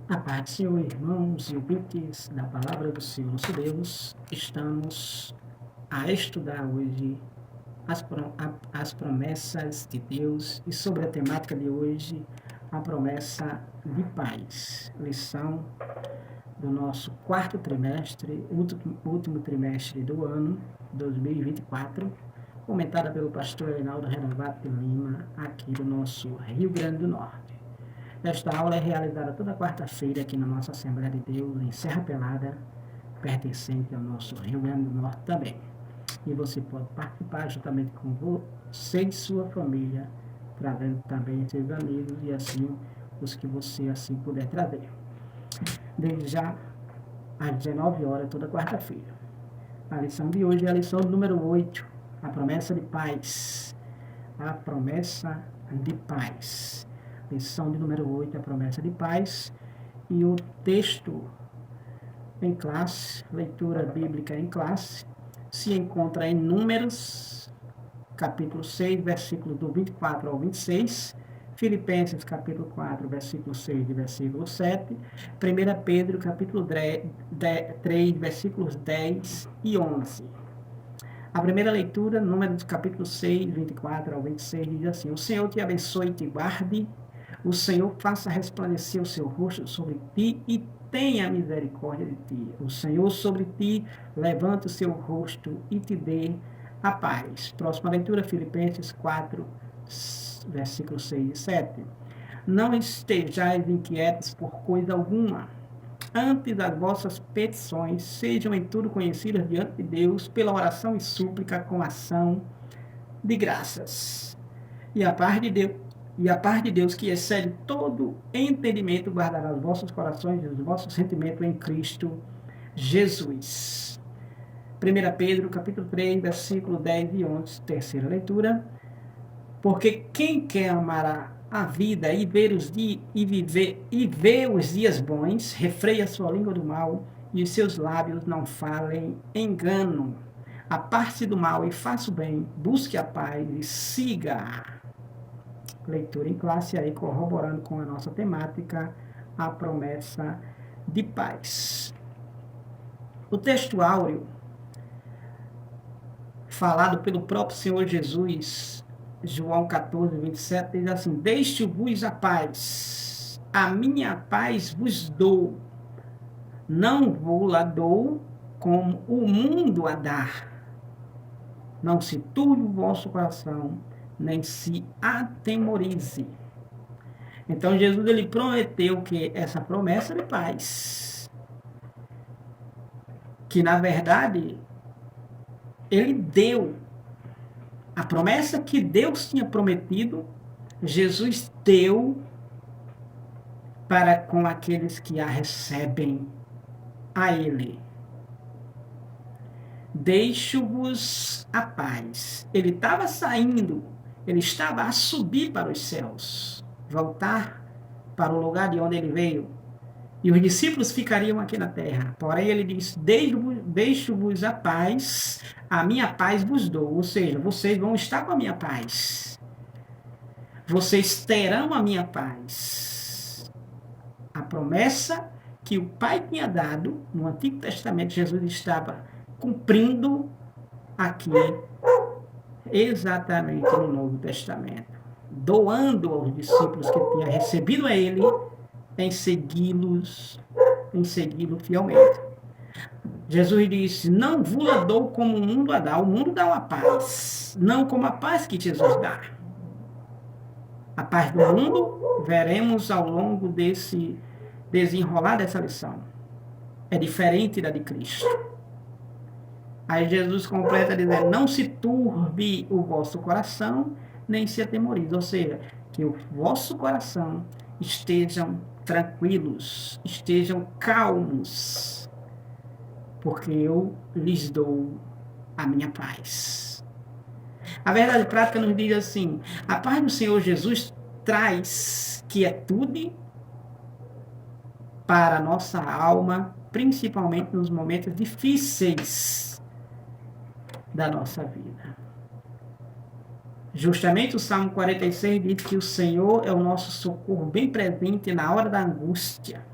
A paz do Senhor, irmãos e ouvintes da Palavra do Senhor nosso Deus, estamos a estudar hoje as promessas de Deus e sobre a temática de hoje, a promessa de paz. Lição do nosso quarto trimestre, último trimestre do ano 2024, comentada pelo pastor Reinaldo Renovato de Lima, aqui do nosso Rio Grande do Norte. Esta aula é realizada toda quarta-feira aqui na nossa Assembleia de Deus, em Serra Pelada, pertencente ao nosso Rio Grande do Norte também. E você pode participar juntamente com você e sua família, trazendo também seus amigos e assim os que você assim puder trazer. Desde já, às 19 horas, toda quarta-feira. A lição de hoje é a lição número 8, a promessa de paz. A promessa de paz. Lição de número 8, a promessa de paz. E o texto em classe, leitura bíblica em classe, se encontra em Números, capítulo 6, versículos do 24 ao 26, Filipenses, capítulo 4, versículo 6 e versículo 7, 1 Pedro, capítulo 3, versículos 10 e 11. A primeira leitura, Números, capítulo 6, 24 ao 26, diz assim: O Senhor te abençoe e te guarde, o Senhor faça resplandecer o seu rosto sobre ti e tenha misericórdia de ti. O Senhor sobre ti levante o seu rosto e te dê a paz. Próxima leitura, Filipenses 4, versículos 6 e 7. Não estejais inquietos por coisa alguma. Antes as vossas petições sejam em tudo conhecidas diante de Deus pela oração e súplica com ação de graças. E a paz de Deus, que excede todo entendimento, guardará os vossos corações e os vossos sentimentos em Cristo Jesus. 1 Pedro, capítulo 3, versículo 10 e 11, terceira leitura. Porque quem quer amar a vida e ver os dias bons, refreia a sua língua do mal e os seus lábios não falem engano. Aparte do mal e faça o bem, busque a paz e siga. Leitura em classe aí, corroborando com a nossa temática, a promessa de paz. O texto áureo, falado pelo próprio Senhor Jesus, João 14, 27, diz assim: Deixo-vos a paz, a minha paz vos dou, não vou lá dou como o mundo a dar. Não se turbe o vosso coração, nem se atemorize. Então Jesus ele prometeu que essa promessa de paz, que na verdade ele deu a promessa que Deus tinha prometido, Jesus deu para com aqueles que a recebem a Ele. Deixo-vos a paz. Ele estava saindo, ele estava a subir para os céus, voltar para o lugar de onde ele veio. E os discípulos ficariam aqui na terra. Porém, ele diz: Deixo-vos a paz, a minha paz vos dou. Ou seja, vocês vão estar com a minha paz. Vocês terão a minha paz. A promessa que o Pai tinha dado no Antigo Testamento, Jesus estava cumprindo aqui, exatamente no Novo Testamento. Doando aos discípulos que tinha recebido a ele, em segui-lo fielmente. Jesus disse: Não vos dou como o mundo a dá. O mundo dá uma paz, não como a paz que Jesus dá. A paz do mundo, veremos ao longo desse desenrolar dessa lição, é diferente da de Cristo. Aí Jesus completa dizendo: Não se turbe o vosso coração, nem se atemorize. Ou seja, que o vosso coração estejam tranquilos, estejam calmos, porque eu lhes dou a minha paz. A verdade prática nos diz assim: a paz do Senhor Jesus traz quietude para a nossa alma, principalmente nos momentos difíceis da nossa vida. Justamente o Salmo 46 diz que o Senhor é o nosso socorro bem presente na hora da angústia.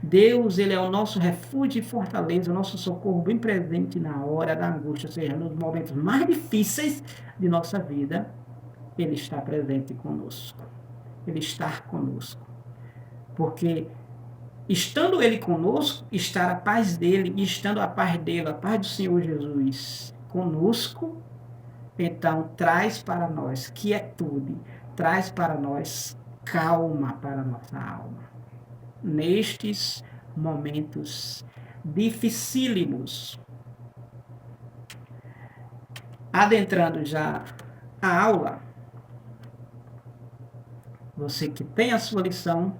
Deus, ele é o nosso refúgio e fortaleza, o nosso socorro bem presente na hora da angústia, ou seja, nos momentos mais difíceis de nossa vida, ele está presente conosco. Ele está conosco. Porque estando ele conosco, está a paz dele, e estando a paz dele, a paz do Senhor Jesus conosco, então traz para nós quietude, traz para nós calma para a nossa alma. Nestes momentos dificílimos. Adentrando já a aula, você que tem a sua lição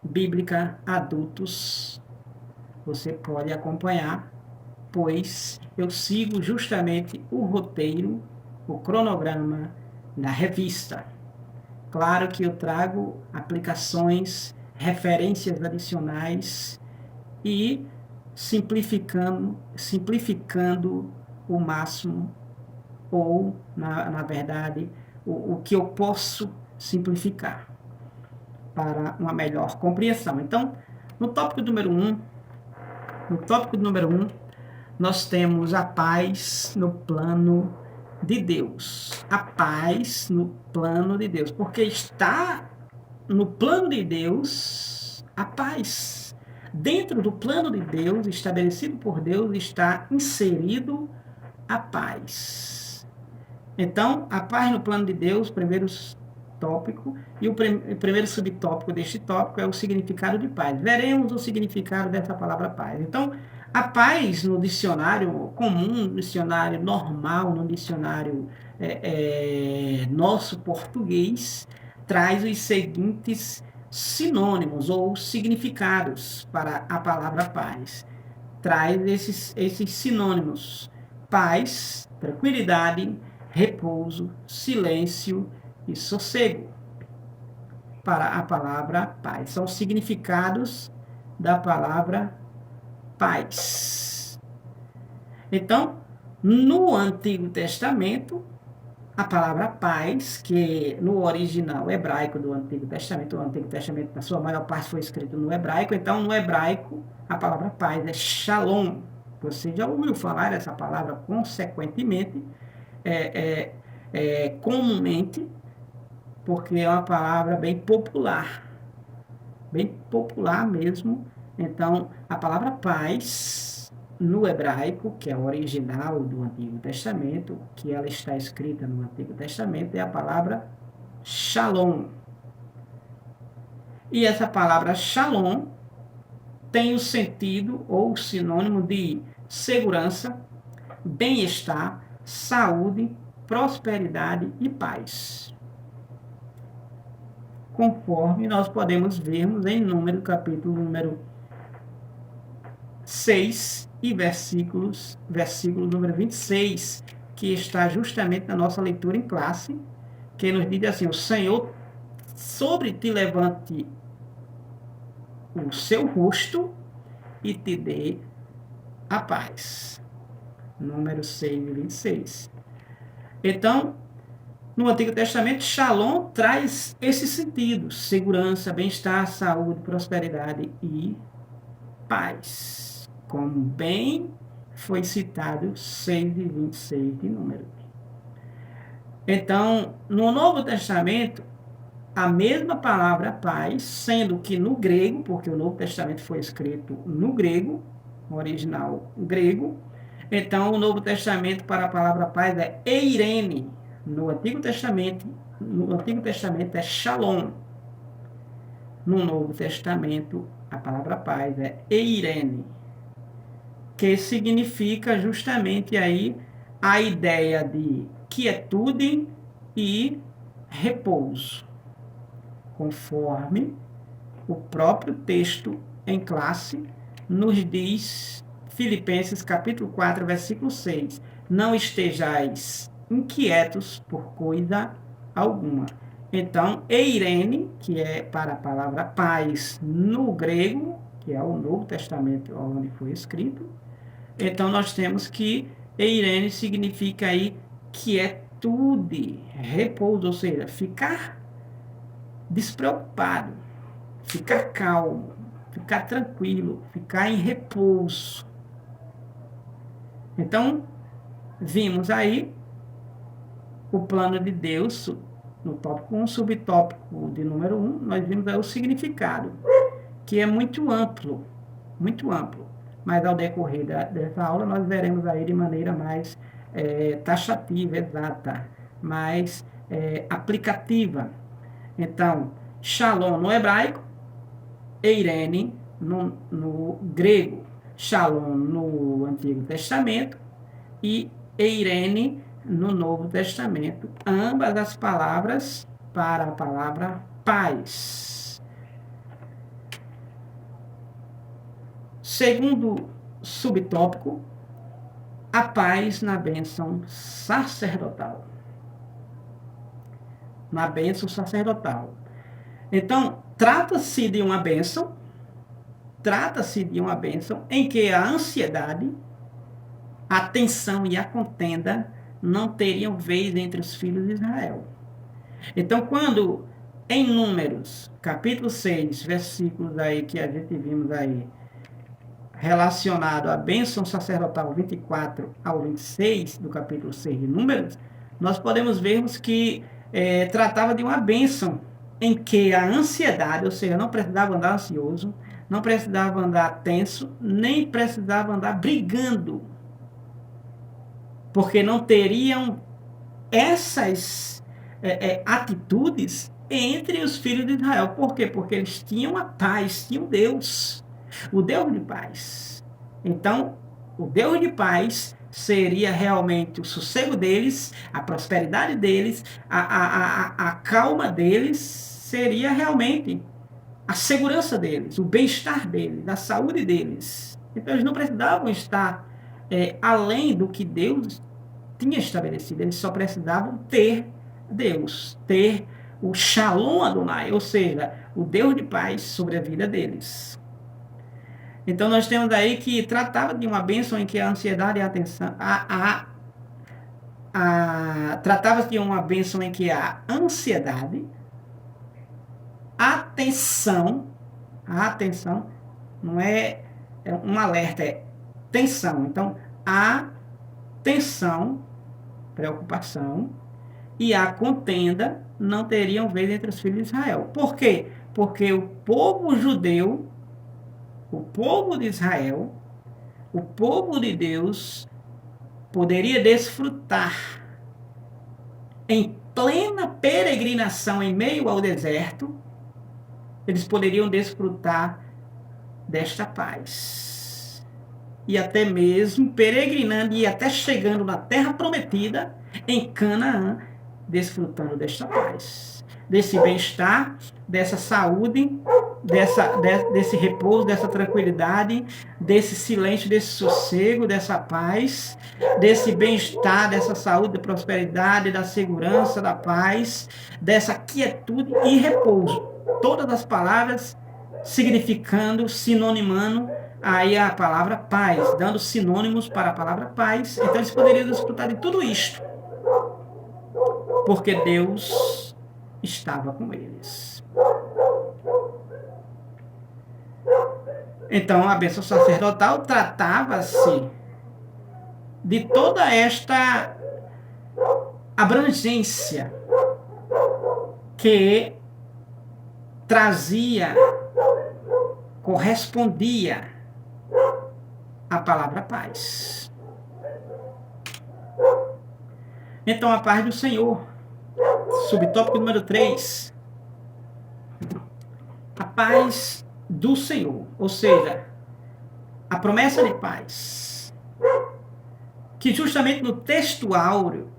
bíblica adultos, você pode acompanhar, pois eu sigo justamente o roteiro, o cronograma da revista. Claro que eu trago aplicações, referências adicionais e simplificando o máximo, ou, na verdade, o que eu posso simplificar para uma melhor compreensão. Então, no tópico número 1, nós temos a paz no plano de Deus. A paz no plano de Deus, porque está no plano de Deus a paz. Dentro do plano de Deus, estabelecido por Deus, está inserido a paz. Então, a paz no plano de Deus, primeiro tópico, e o primeiro subtópico deste tópico é o significado de paz. Veremos o significado dessa palavra paz. Então, a paz no dicionário comum, no dicionário normal, no dicionário nosso português, traz os seguintes sinônimos ou significados para a palavra paz. Traz esses sinônimos: paz, tranquilidade, repouso, silêncio e sossego, para a palavra paz. São significados da palavra paz. Então, no Antigo Testamento, a palavra paz, que no original hebraico do Antigo Testamento, o Antigo Testamento, na sua maior parte, foi escrito no hebraico. Então, no hebraico, a palavra paz é shalom. Você já ouviu falar essa palavra consequentemente, comumente, porque é uma palavra bem popular mesmo. Então, a palavra paz, no hebraico, que é o original do Antigo Testamento, que ela está escrita no Antigo Testamento, é a palavra shalom. E essa palavra shalom tem o sentido ou sinônimo de segurança, bem-estar, saúde, prosperidade e paz. Conforme nós podemos vermos em Número, capítulo número 6 e versículo número 26, que está justamente na nossa leitura em classe, que nos diz assim: o Senhor sobre ti levante o seu rosto e te dê a paz. Número 6 e 26. Então, no Antigo Testamento, shalom traz esse sentido: segurança, bem-estar, saúde, prosperidade e paz. Como bem foi citado 6 e 26 de Número. Então, no Novo Testamento, a mesma palavra paz, sendo que no grego, porque o Novo Testamento foi escrito no grego, no original grego, então o Novo Testamento para a palavra paz é eirene. No Antigo Testamento é shalom. No Novo Testamento, a palavra paz é eirene, que significa justamente aí a ideia de quietude e repouso, conforme o próprio texto em classe nos diz, Filipenses capítulo 4, versículo 6, não estejais inquietos por coisa alguma. Então, eirene, que é para a palavra paz no grego, que é o Novo Testamento onde foi escrito, então nós temos que eirene significa aí quietude, repouso, ou seja, ficar despreocupado, ficar calmo. ficar tranquilo, ficar em repouso. Então, vimos aí o plano de Deus no tópico 1, subtópico de número 1, nós vimos aí o significado, que é muito amplo, mas ao decorrer dessa aula nós veremos aí de maneira mais taxativa, exata, mais aplicativa. Então, Shalom no hebraico, Eirene no grego, Shalom no Antigo Testamento e Eirene no Novo Testamento, ambas as palavras para a palavra paz. Segundo subtópico, a paz na bênção sacerdotal. Na bênção sacerdotal. Então, trata-se de uma bênção em que a ansiedade, a tensão e a contenda não teriam vez entre os filhos de Israel. Então, quando em Números, capítulo 6, versículos aí que a gente vimos aí, relacionado à bênção sacerdotal 24 ao 26 do capítulo 6 de Números, nós podemos vermos que tratava de uma bênção em que a ansiedade, ou seja, não precisava andar ansioso, não precisava andar tenso, nem precisava andar brigando, porque não teriam essas atitudes entre os filhos de Israel. Por quê? Porque eles tinham a paz, tinham Deus, o Deus de paz. Então, o Deus de paz seria realmente o sossego deles, a prosperidade deles, a calma deles, seria realmente a segurança deles, o bem-estar deles, a saúde deles. Então, eles não precisavam estar além do que Deus tinha estabelecido. Eles só precisavam ter Deus, ter o Shalom Adonai, ou seja, o Deus de paz sobre a vida deles. Então nós temos aí que tratava de uma bênção em que a ansiedade e a tensão, tratava-se de uma bênção em que a ansiedade, a tensão não é um alerta, é tensão. Então, a tensão, preocupação e a contenda não teriam vez entre os filhos de Israel. Por quê? Porque o povo judeu, o povo de Israel, o povo de Deus, poderia desfrutar em plena peregrinação em meio ao deserto, eles poderiam desfrutar desta paz. E até mesmo peregrinando e até chegando na terra prometida, em Canaã, desfrutando desta paz, desse bem-estar, dessa saúde, desse repouso, dessa tranquilidade, desse silêncio, desse sossego, dessa paz, desse bem-estar, dessa saúde, da prosperidade, da segurança, da paz, dessa quietude e repouso. Todas as palavras significando, sinonimando aí a palavra paz, dando sinônimos para a palavra paz. Então eles poderiam desfrutar de tudo isto, porque Deus estava com eles. Então, a bênção sacerdotal tratava-se de toda esta abrangência que trazia, correspondia à palavra paz. Então, a paz do Senhor, subtópico número 3, a paz do Senhor, ou seja, a promessa de paz, que justamente no texto áureo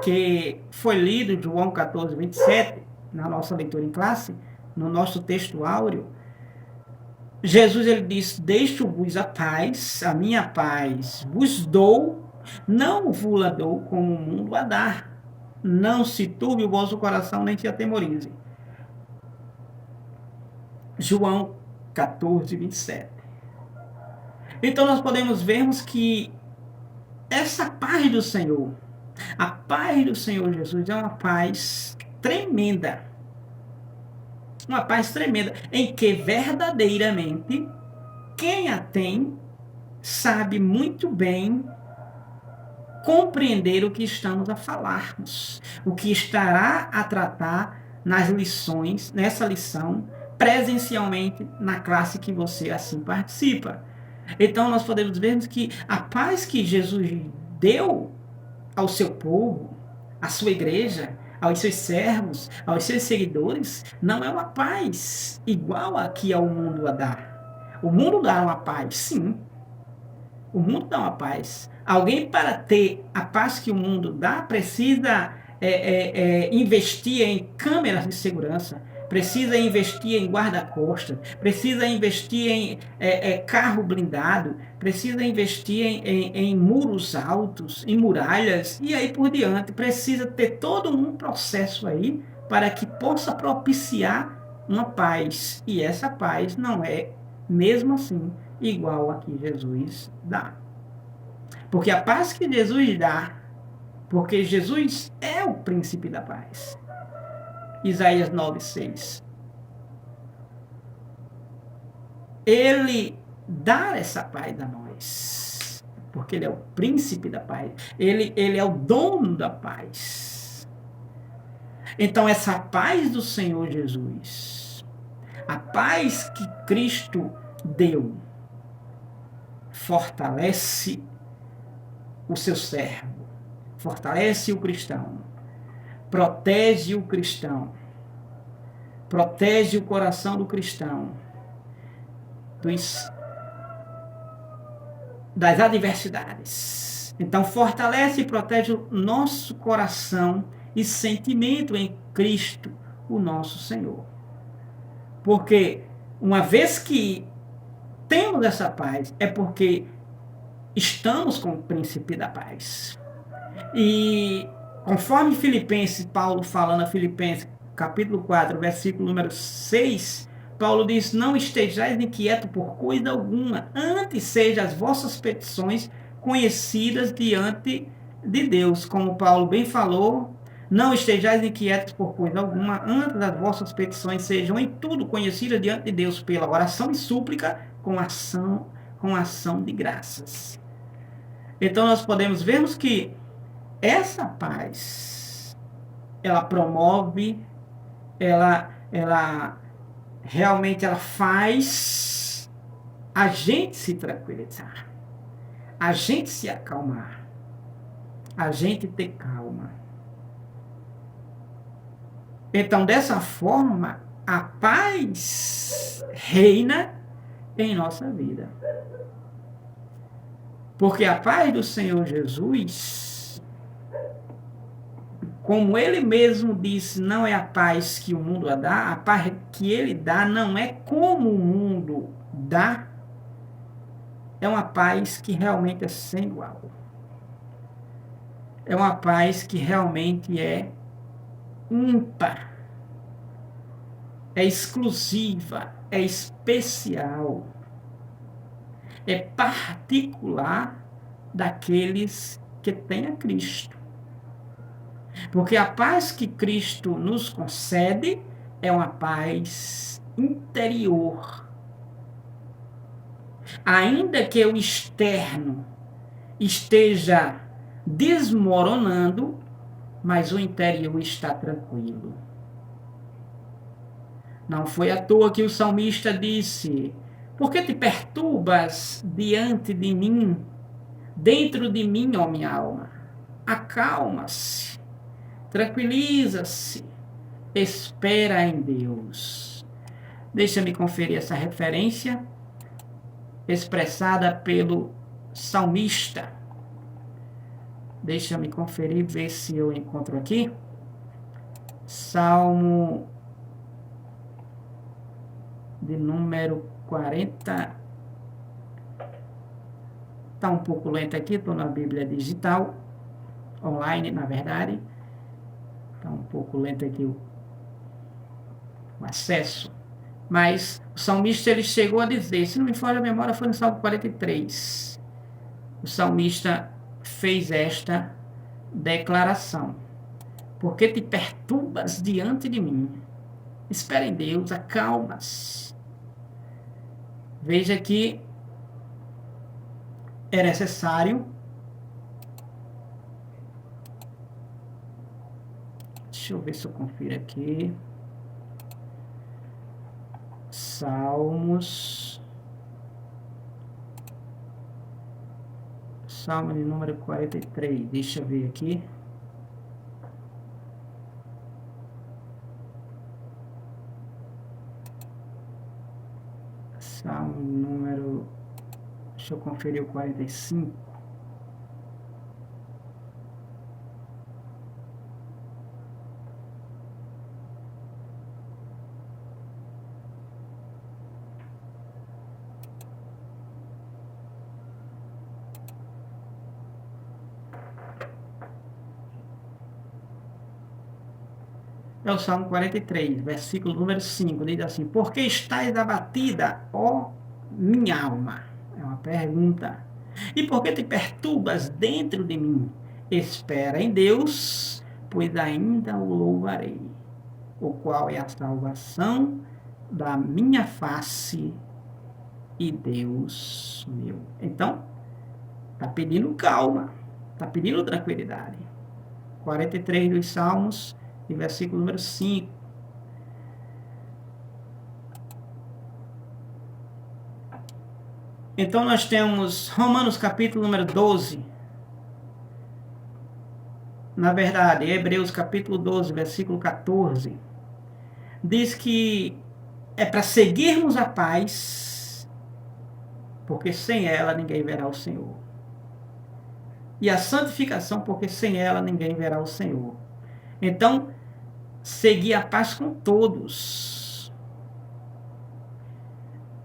que foi lido, João 14, 27, na nossa leitura em classe, no nosso texto áureo, Jesus ele diz: deixo-vos a paz, a minha paz vos dou, não vos la dou como o mundo a dá. Não se turbe o vosso coração, nem se atemorize. João 14, 27. Então nós podemos vermos que essa paz do Senhor, a paz do Senhor Jesus é uma paz tremenda. Uma paz tremenda, em que verdadeiramente quem a tem sabe muito bem compreender o que estamos a falarmos, o que estará a tratar nas lições, nessa lição, presencialmente na classe que você assim participa. Então nós podemos ver que a paz que Jesus deu ao seu povo, à sua igreja, aos seus servos, aos seus seguidores, não é uma paz igual a que o mundo a dá. O mundo dá uma paz, sim. O mundo dá uma paz. Alguém, para ter a paz que o mundo dá, precisa investir em câmeras de segurança, precisa investir em guarda-costas, precisa investir em carro blindado, precisa investir em muros altos, em muralhas, e aí por diante. Precisa ter todo um processo aí para que possa propiciar uma paz. E essa paz não é, mesmo assim, igual a que Jesus dá. Porque a paz que Jesus dá, porque Jesus é o príncipe da paz. Isaías 9:6. Ele dá essa paz a nós, porque ele é o príncipe da paz. Ele é o dono da paz. Então essa paz do Senhor Jesus, a paz que Cristo deu, fortalece o seu servo, fortalece o cristão, protege o cristão, protege o coração do cristão das adversidades. Então fortalece e protege o nosso coração e sentimento em Cristo, o nosso Senhor. Porque uma vez que temos essa paz, é porque estamos com o príncipe da paz. E conforme Filipenses, Paulo falando a Filipenses, capítulo 4, versículo número 6, Paulo diz: não estejais inquietos por coisa alguma, antes sejam as vossas petições conhecidas diante de Deus. Como Paulo bem falou, não estejais inquietos por coisa alguma, antes as vossas petições sejam em tudo conhecidas diante de Deus pela oração e súplica com ação de graças. Então nós podemos vermos que essa paz, ela promove, ela realmente ela faz a gente se tranquilizar, a gente se acalmar, a gente ter calma. Então, dessa forma, a paz reina em nossa vida. Porque a paz do Senhor Jesus, como ele mesmo disse, não é a paz que o mundo dá, a paz que ele dá não é como o mundo dá, é uma paz que realmente é sem igual. É uma paz que realmente é ímpar, é exclusiva, é especial, é particular daqueles que têm a Cristo. Porque a paz que Cristo nos concede é uma paz interior. Ainda que o externo esteja desmoronando, mas o interior está tranquilo. Não foi à toa que o salmista disse: por que te perturbas diante de mim, dentro de mim, ó minha alma? Acalma-se, tranquiliza-se, espera em Deus. Deixa-me conferir essa referência expressada pelo salmista. Deixa-me conferir, ver se eu encontro aqui. Salmo de número 40. Está um pouco lento aqui, estou na Bíblia digital, online, na verdade. Está um pouco lento aqui o acesso. Mas o salmista ele chegou a dizer, se não me falha a memória, foi no Salmo 43. O salmista fez esta declaração: por que te perturbas diante de mim? Espere em Deus, acalma-se. Veja que é necessário. Deixa eu ver se eu confiro aqui. Salmo de número 43. Deixa eu ver aqui. Salmo número... Deixa eu conferir o 45. É o Salmo 43, versículo número 5, diz assim: Por que estás abatida, ó minha alma? É uma pergunta. E por que te perturbas dentro de mim? Espera em Deus, pois ainda o louvarei, o qual é a salvação da minha face e Deus meu. Então, está pedindo calma, está pedindo tranquilidade. 43 dos Salmos, e versículo número 5. Então nós temos Romanos capítulo número 12. Na verdade, Hebreus capítulo 12, versículo 14. Diz que é para seguirmos a paz, porque sem ela ninguém verá o Senhor. E a santificação, porque sem ela ninguém verá o Senhor. Então, seguir a paz com todos.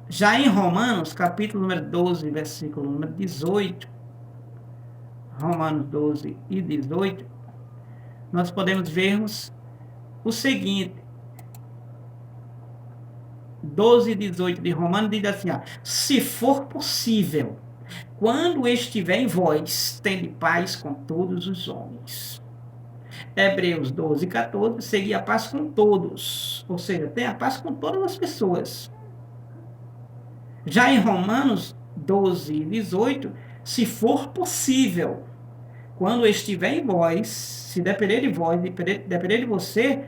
Já em Romanos, capítulo número 12, versículo número 18, Romanos 12 e 18, nós podemos vermos o seguinte, 12 e 18 de Romanos diz assim, se for possível, quando estiver em vós, tende paz com todos os homens. Hebreus 12 e 14, seguir a paz com todos, ou seja, tem a paz com todas as pessoas. Já em Romanos 12 e 18, se for possível, quando estiver em vós, se depender de vós, depender de você,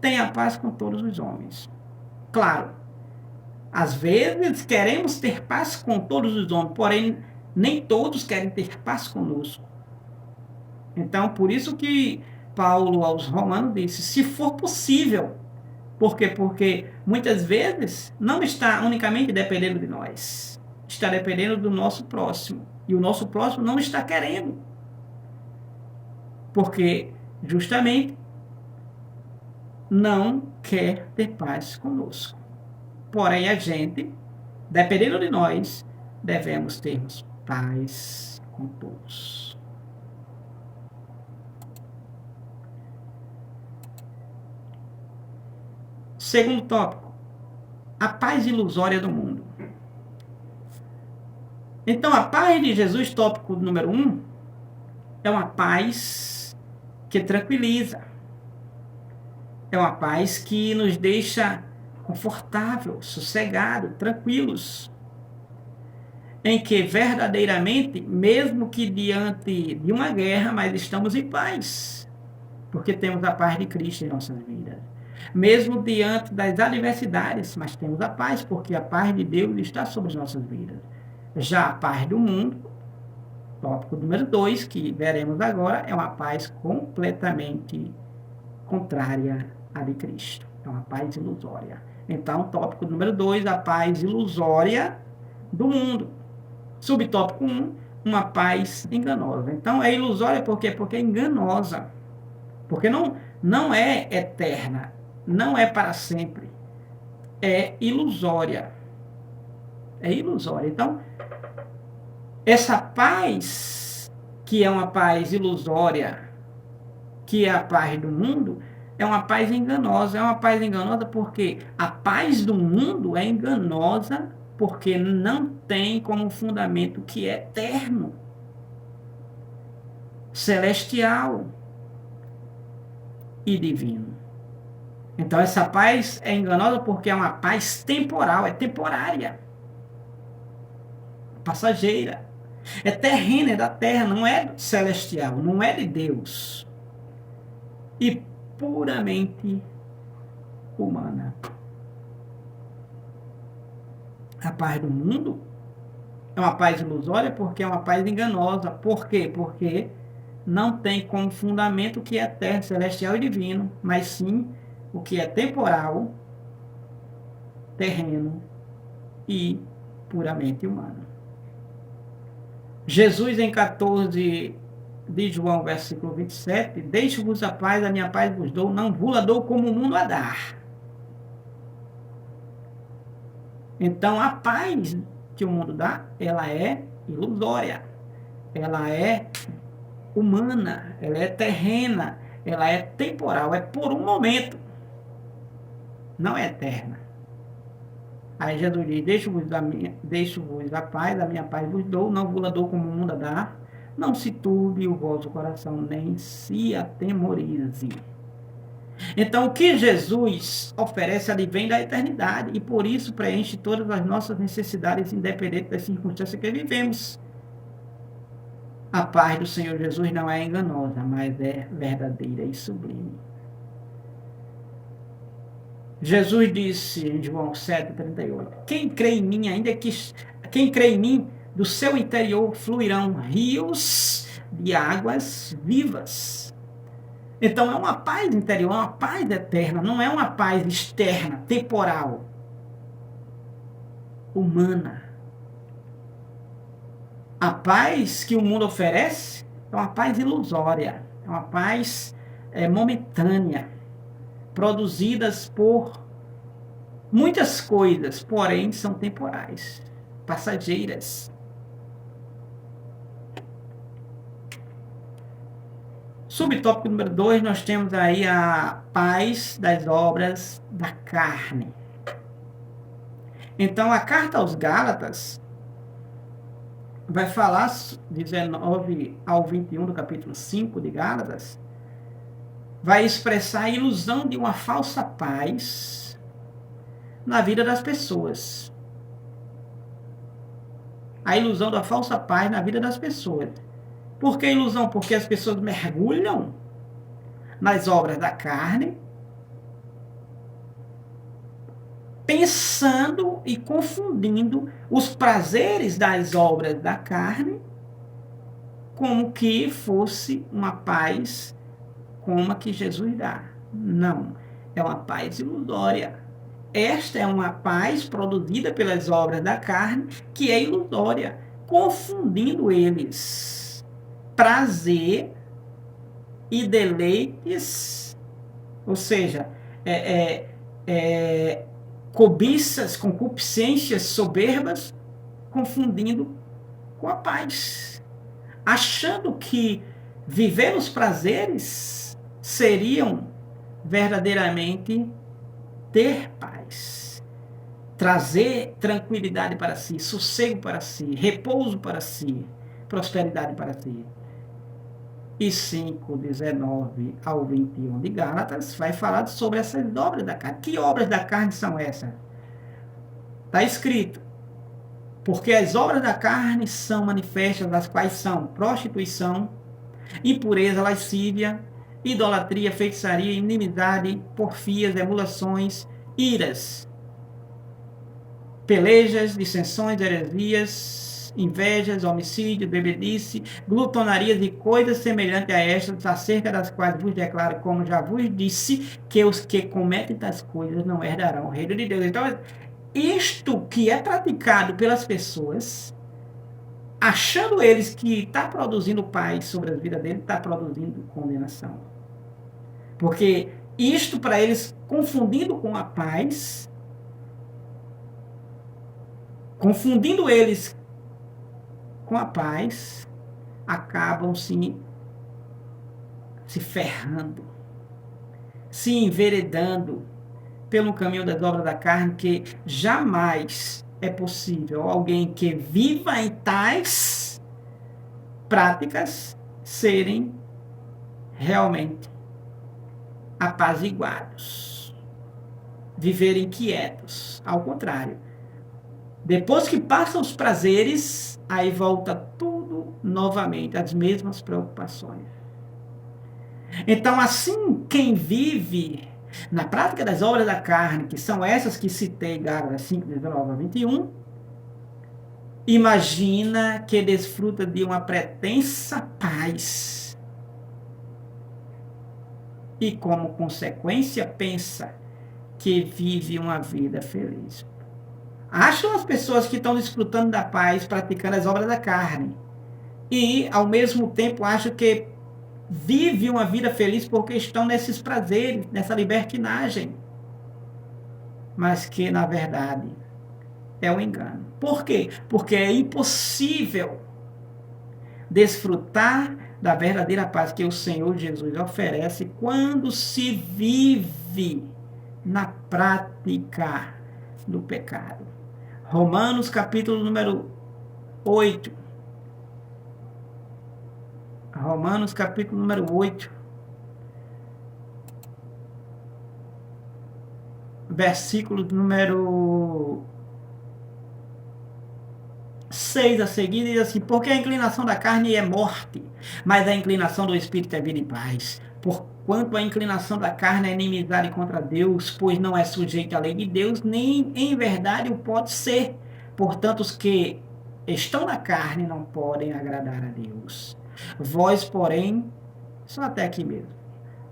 tenha paz com todos os homens. Claro, às vezes queremos ter paz com todos os homens, porém nem todos querem ter paz conosco. Então, por isso que Paulo aos Romanos disse, se for possível. Por quê? Porque muitas vezes não está unicamente dependendo de nós, está dependendo do nosso próximo. E o nosso próximo não está querendo. Porque, justamente, não quer ter paz conosco. Porém, a gente, dependendo de nós, devemos termos paz com todos. Segundo tópico, a paz ilusória do mundo. Então, a paz de Jesus, tópico número 1, é uma paz que tranquiliza. É uma paz que nos deixa confortável, sossegado, tranquilos. Em que verdadeiramente, mesmo que diante de uma guerra, mas estamos em paz. Porque temos a paz de Cristo em nossas vidas. Mesmo diante das adversidades, mas temos a paz, porque a paz de Deus está sobre as nossas vidas. Já a paz do mundo, tópico número 2, que veremos agora, é uma paz completamente contrária à de Cristo. É uma paz ilusória. Então, tópico número 2, a paz ilusória do mundo. Subtópico 1, uma paz enganosa. Então, é ilusória por quê? Porque é enganosa. Porque não é eterna, não é para sempre. É ilusória. É ilusória. Então, essa paz, que é uma paz ilusória, que é a paz do mundo, é uma paz enganosa. É uma paz enganosa porque a paz do mundo é enganosa porque não tem como fundamento que é eterno, celestial e divino. Então essa paz é enganosa porque é uma paz temporal, é temporária, passageira, é terrena, é da terra, não é celestial, não é de Deus, e puramente humana. A paz do mundo é uma paz ilusória porque é uma paz enganosa. Por quê? Porque não tem como fundamento o que é terra, celestial e divino, mas sim o que é temporal, terreno e puramente humano. Jesus, em 14 de João, versículo 27, deixo-vos a paz, a minha paz vos dou, não vos a dou como o mundo a dar. Então, a paz que o mundo dá, ela é ilusória, ela é humana, ela é terrena, ela é temporal, é por um momento, não é eterna. Aí Jesus diz, deixo-vos a paz, a minha paz vos dou, não vos a dou como o mundo a dá, não se turbe o vosso coração, nem se atemorize. Então, o que Jesus oferece ali vem da eternidade, e por isso preenche todas as nossas necessidades, independente das circunstâncias que vivemos. A paz do Senhor Jesus não é enganosa, mas é verdadeira e sublime. Jesus disse em João 7,38, quem crê em mim, quem crê em mim, do seu interior fluirão rios de águas vivas. Então é uma paz interior, é uma paz eterna, não é uma paz externa, temporal, humana. A paz que o mundo oferece é uma paz ilusória, é uma paz momentânea, produzidas por muitas coisas, porém são temporais, passageiras. Subtópico número 2, nós temos aí a paz das obras da carne. Então, a carta aos Gálatas vai falar, 19 ao 21 do capítulo 5 de Gálatas, vai expressar a ilusão de uma falsa paz na vida das pessoas. A ilusão da falsa paz na vida das pessoas. Por que ilusão? Porque as pessoas mergulham nas obras da carne, pensando e confundindo os prazeres das obras da carne como que fosse uma paz como a que Jesus dá. Não, é uma paz ilusória. Esta é uma paz produzida pelas obras da carne que é ilusória, confundindo eles prazer e deleites, ou seja, cobiças, concupiscências soberbas, confundindo com a paz, achando que viver os prazeres seriam verdadeiramente ter paz, trazer tranquilidade para si, sossego para si, repouso para si, prosperidade para si. E 5, 19 ao 21 de Gálatas vai falar sobre essas obras da carne. Que obras da carne são essas? Está escrito, porque as obras da carne são manifestas, as quais são prostituição, impureza, lascívia, idolatria, feitiçaria, inimizade, porfias, emulações, iras, pelejas, dissensões, heresias, invejas, homicídio, bebedice, glutonarias e coisas semelhantes a estas, acerca das quais vos declaro, como já vos disse, que os que cometem tais coisas não herdarão o reino de Deus. Então, isto que é praticado pelas pessoas, achando eles que está produzindo paz sobre a vida deles, está produzindo condenação. Porque isto para eles, confundindo com a paz, confundindo eles com a paz, acabam se ferrando, se enveredando pelo caminho das obras da carne, que jamais é possível alguém que viva em tais práticas serem realmente apaziguados. viverem quietos. Ao contrário. Depois que passam os prazeres, aí volta tudo novamente, as mesmas preocupações. Então, assim, quem vive na prática das obras da carne, que são essas que citei em Gálatas 5, 19 a 21, imagina que desfruta de uma pretensa paz. E, como consequência, pensa que vive uma vida feliz. Acham as pessoas que estão desfrutando da paz, praticando as obras da carne. E, ao mesmo tempo, acham que vive uma vida feliz porque estão nesses prazeres, nessa libertinagem. Mas que, na verdade, é um engano. Por quê? Porque é impossível desfrutar da verdadeira paz que o Senhor Jesus oferece quando se vive na prática do pecado. Romanos capítulo número 8. Romanos capítulo número 8. Versículo número 6 a seguir, diz assim: porque a inclinação da carne é morte, mas a inclinação do Espírito é vida e paz. Porquanto a inclinação da carne é inimizade contra Deus, pois não é sujeito à lei de Deus, nem em verdade o pode ser. Portanto, os que estão na carne não podem agradar a Deus. Vós, porém, só até aqui mesmo,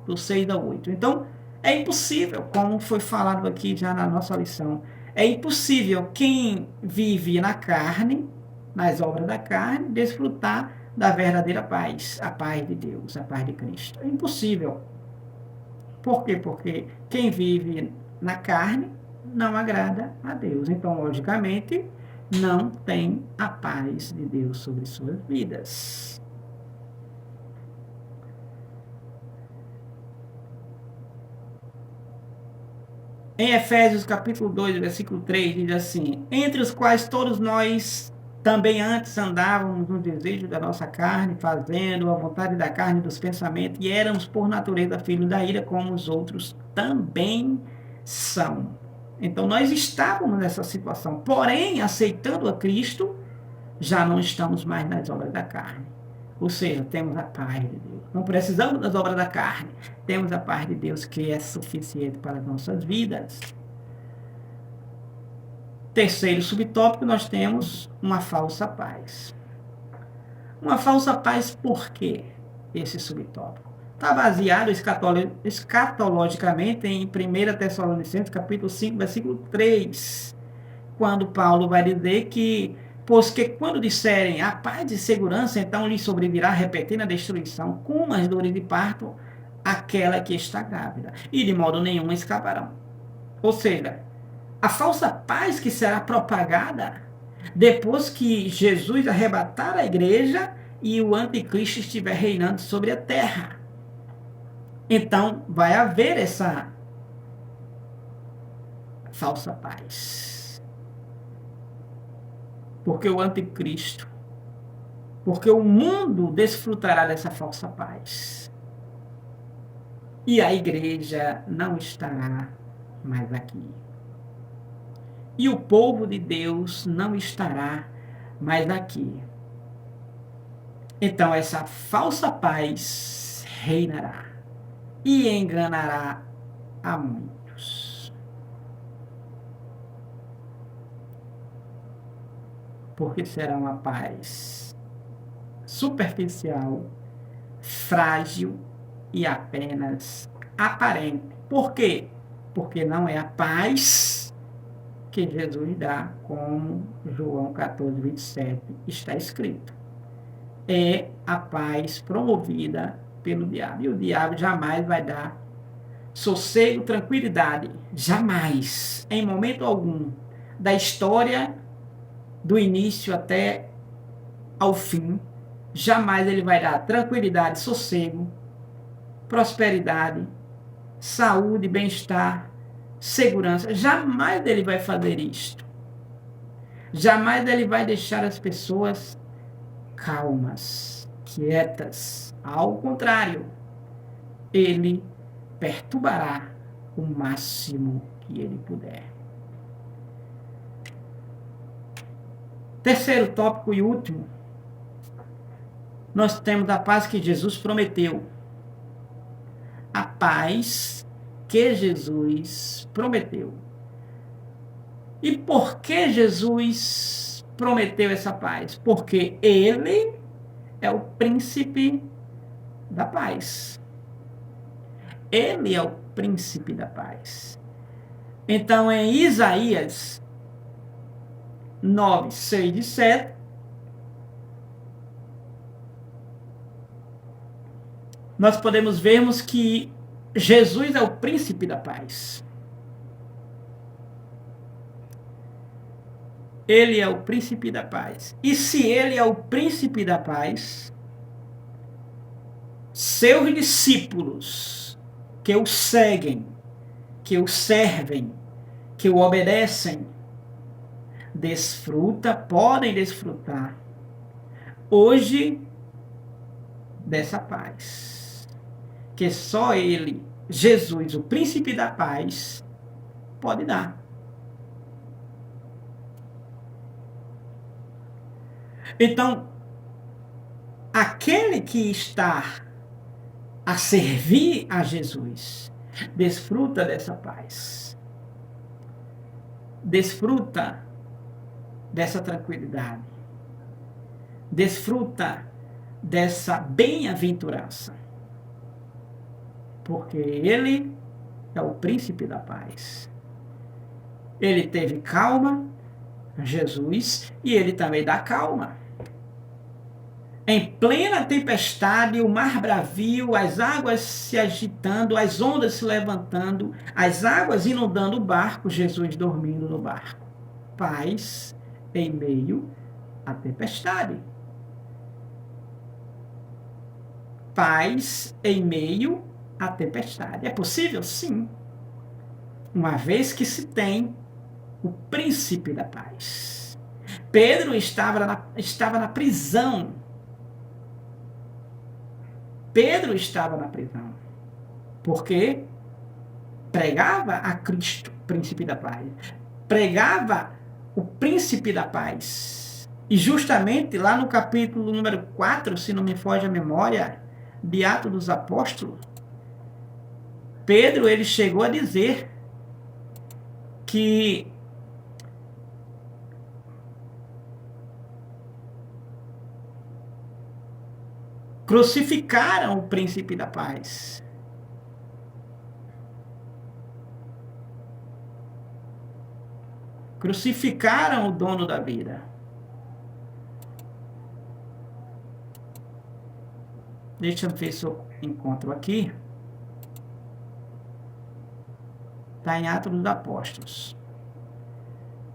do 6 ao 8. Então, é impossível, como foi falado aqui já na nossa lição, é impossível quem vive na carne, nas obras da carne, desfrutar da verdadeira paz, a paz de Deus, a paz de Cristo. É impossível. Por quê? Porque quem vive na carne não agrada a Deus. Então, logicamente, não tem a paz de Deus sobre suas vidas. Em Efésios capítulo 2, versículo 3, diz assim: entre os quais todos nós também antes andávamos no desejo da nossa carne, fazendo a vontade da carne e dos pensamentos, e éramos por natureza filhos da ira, como os outros também são. Então nós estávamos nessa situação, porém, aceitando a Cristo, já não estamos mais nas obras da carne. Ou seja, temos a paz de Deus. Não precisamos das obras da carne. Temos a paz de Deus que é suficiente para as nossas vidas. Terceiro subtópico, nós temos uma falsa paz. Uma falsa paz por quê? Esse subtópico está baseado escatologicamente em 1 Tessalonicenses capítulo 5, versículo 3, quando Paulo vai dizer que pois que quando disserem a paz e segurança, então lhes sobrevirá repentina destruição, como as dores de parto, aquela que está grávida, e de modo nenhum escaparão. Ou seja, a falsa paz que será propagada depois que Jesus arrebatar a igreja e o anticristo estiver reinando sobre a terra. Então, vai haver essa falsa paz. Porque o anticristo, porque o mundo desfrutará dessa falsa paz. E a igreja não estará mais aqui. E o povo de Deus não estará mais aqui. Então essa falsa paz reinará e enganará a muitos. Porque será uma paz superficial, frágil e apenas aparente. Por quê? Porque não é a paz que Jesus dá, como João 14, 27 está escrito. É a paz promovida pelo diabo. E o diabo jamais vai dar sossego, tranquilidade. Jamais, em momento algum da história, do início até ao fim, jamais ele vai dar tranquilidade, sossego, prosperidade, saúde, bem-estar, segurança. Jamais ele vai fazer isto. Jamais ele vai deixar as pessoas calmas, quietas. Ao contrário, ele perturbará o máximo que ele puder. Terceiro tópico e último, nós temos a paz que Jesus prometeu. A paz que Jesus prometeu. E por que Jesus prometeu essa paz? Porque ele é o príncipe da paz. Ele é o príncipe da paz. Então, em Isaías 9, 6 e 7, nós podemos vermos que Jesus é o príncipe da paz. Ele é o príncipe da paz. E se ele é o príncipe da paz, seus discípulos que o seguem, que o servem, que o obedecem, podem desfrutar hoje dessa paz. Que só ele, Jesus, o príncipe da paz, pode dar. Então, aquele que está a servir a Jesus, desfruta dessa paz. Desfruta dessa tranquilidade. Desfruta dessa bem-aventurança. Porque ele é o príncipe da paz. Ele teve calma, Jesus, e ele também dá calma. Em plena tempestade, o mar bravio, as águas se agitando, as ondas se levantando, as águas inundando o barco, Jesus dormindo no barco. Paz em meio à tempestade. Paz em meio à tempestade. É possível? Sim. Uma vez que se tem o príncipe da paz. Pedro estava na prisão. Pedro estava na prisão. Porque pregava a Cristo, príncipe da paz. Pregava o príncipe da paz. E justamente lá no capítulo número 4, se não me foge a memória, de Atos dos Apóstolos, Pedro ele chegou a dizer que crucificaram o príncipe da paz. Crucificaram o dono da vida. Deixa eu ver se eu encontro aqui. Está em Atos dos Apóstolos.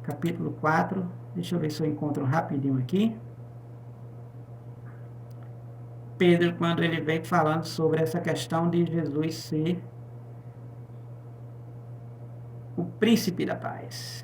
Capítulo 4. Deixa eu ver se eu encontro rapidinho aqui. Pedro, quando ele vem falando sobre essa questão de Jesus ser o príncipe da paz.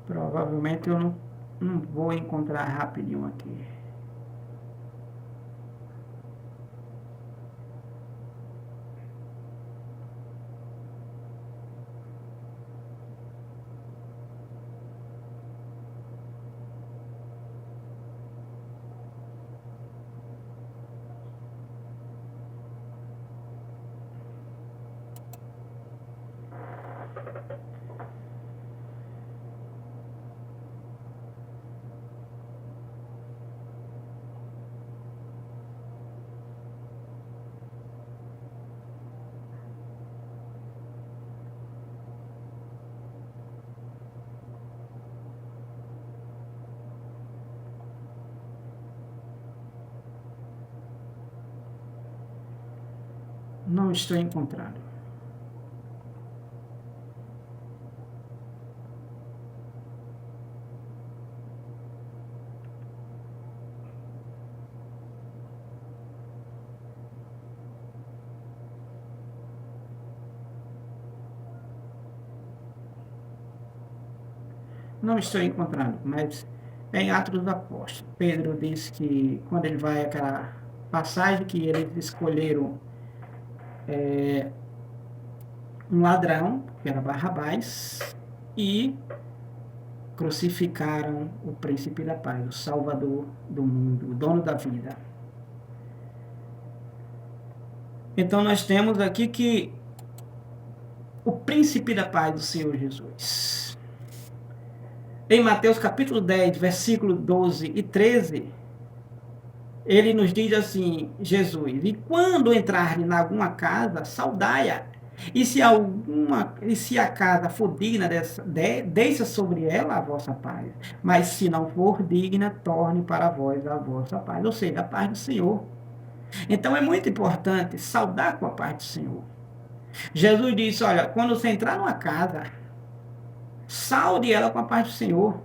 Provavelmente eu não vou encontrar rapidinho aqui. Não estou encontrando. não estou encontrando, mas é em Atos dos Apóstolos. Pedro diz que quando ele vai àquela passagem que eles escolheram um ladrão, que era Barrabás, e crucificaram o príncipe da paz, o salvador do mundo, o dono da vida. Então nós temos aqui que o príncipe da paz do Senhor Jesus. Em Mateus capítulo 10, versículo 12 e 13, ele nos diz assim, Jesus: e quando entrarem em alguma casa, saudai-a. E se a casa for digna, deixa sobre ela a vossa paz. Mas se não for digna, torne para vós a vossa paz. Ou seja, a paz do Senhor. Então é muito importante saudar com a paz do Senhor. Jesus disse: olha, quando você entrar numa casa, saude ela com a paz do Senhor.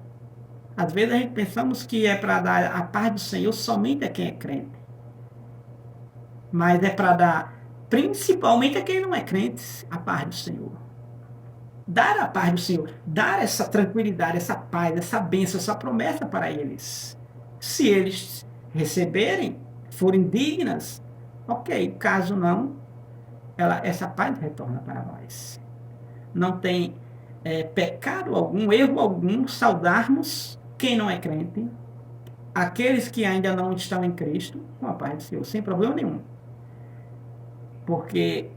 Às vezes a gente pensamos que é para dar a paz do Senhor somente a quem é crente. Mas é para dar principalmente a quem não é crente a paz do Senhor. Dar a paz do Senhor, dar essa tranquilidade, essa paz, essa bênção, essa promessa para eles. Se eles receberem, forem dignas, ok. Caso não, essa paz retorna para nós. Não tem pecado algum, erro algum, saudarmos quem não é crente, aqueles que ainda não estão em Cristo, com a paz do Senhor, sem problema nenhum. Porque